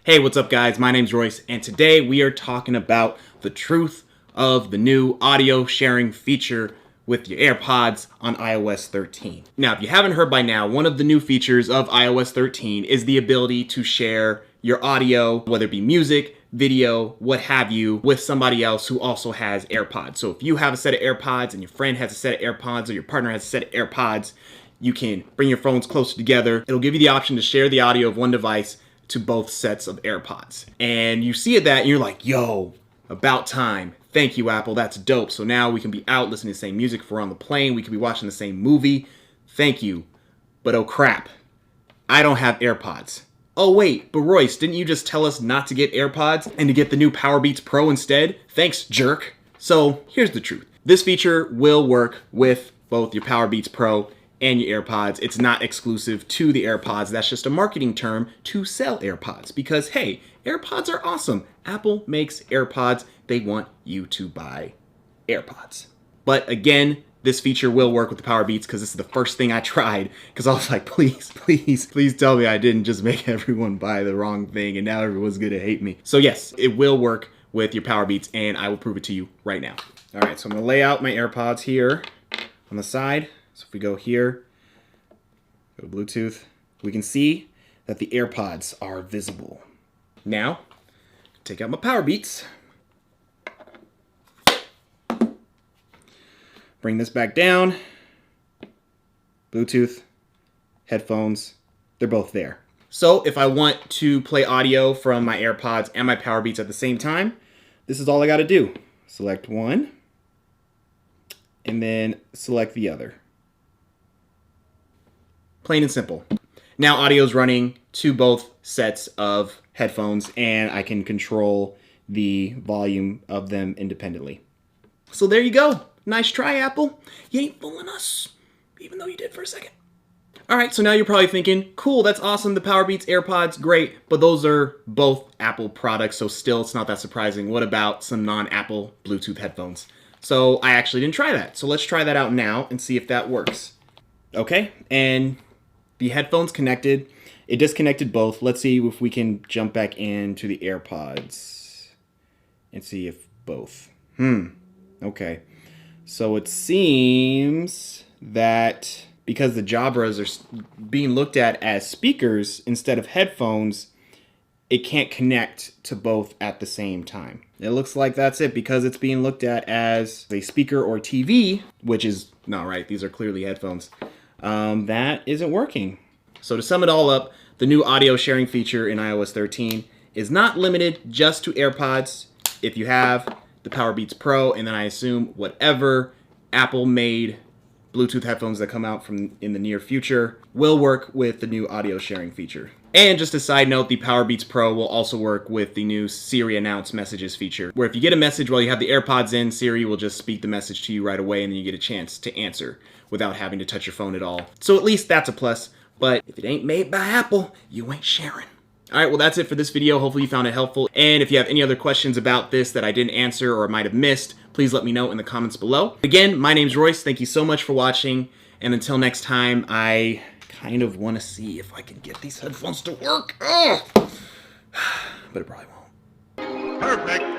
Hey, what's up guys? My name's Royce, and today we are talking about the truth of the new audio sharing feature with your AirPods on iOS 13. Now, if you haven't heard by now, one of the new features of iOS 13 is the ability to share your audio, whether it be music, video, what have you, with somebody else who also has AirPods. So if you have a set of AirPods and your friend has a set of AirPods or your partner has a set of AirPods, you can bring your phones closer together. It'll give you the option to share the audio of one device to both sets of AirPods. And you see that and you're like, yo, about time. Thank you, Apple. That's dope. So now we can be out listening to the same music if we're on the plane. We can be watching the same movie. Thank you. But oh crap, I don't have AirPods. Oh wait, but Royce, didn't you just tell us not to get AirPods and to get the new Powerbeats Pro instead? Thanks, jerk. So here's the truth. This feature will work with both your Powerbeats Pro and your AirPods. It's not exclusive to the AirPods. That's just a marketing term to sell AirPods because, hey, AirPods are awesome. Apple makes AirPods. They want you to buy AirPods. But again, this feature will work with the Powerbeats because this is the first thing I tried because I was like, please, please, please tell me I didn't just make everyone buy the wrong thing and now everyone's gonna hate me. So yes, it will work with your Powerbeats and I will prove it to you right now. All right, so I'm gonna lay out my AirPods here on the side. So if we go here, go to Bluetooth, we can see that the AirPods are visible. Now, take out my Powerbeats. Bring this back down. Bluetooth, headphones, they're both there. So if I want to play audio from my AirPods and my Powerbeats at the same time, this is all I gotta do. Select one, and then select the other. Plain and simple. Now audio is running to both sets of headphones and I can control the volume of them independently. So there you go. Nice try, Apple. You ain't fooling us, even though you did for a second. All right, so now you're probably thinking, cool, that's awesome. The Powerbeats, AirPods, great, but those are both Apple products, so still it's not that surprising. What about some non-Apple Bluetooth headphones? So I actually didn't try that. So let's try that out now and see if that works. Okay, and the headphones connected. It disconnected both. Let's see if we can jump back into the AirPods and see if both. Okay. So it seems that because the Jabras are being looked at as speakers instead of headphones, it can't connect to both at the same time. It looks like that's it because it's being looked at as a speaker or TV, which is not right. These are clearly headphones. That isn't working. So to sum it all up, the new audio sharing feature in iOS 13 is not limited just to AirPods. If you have the Powerbeats Pro, and then I assume whatever Apple made Bluetooth headphones that come out from in the near future will work with the new audio sharing feature. And just a side note, the Powerbeats Pro will also work with the new Siri Announce Messages feature, where if you get a message while you have the AirPods in, Siri will just speak the message to you right away and then you get a chance to answer without having to touch your phone at all. So at least that's a plus, but if it ain't made by Apple, you ain't sharing. All right, well, that's it for this video. Hopefully you found it helpful. And if you have any other questions about this that I didn't answer or might have missed, please let me know in the comments below. Again, my name's Royce. Thank you so much for watching. And until next time, I kind of want to see if I can get these headphones to work. But it probably won't. Perfect.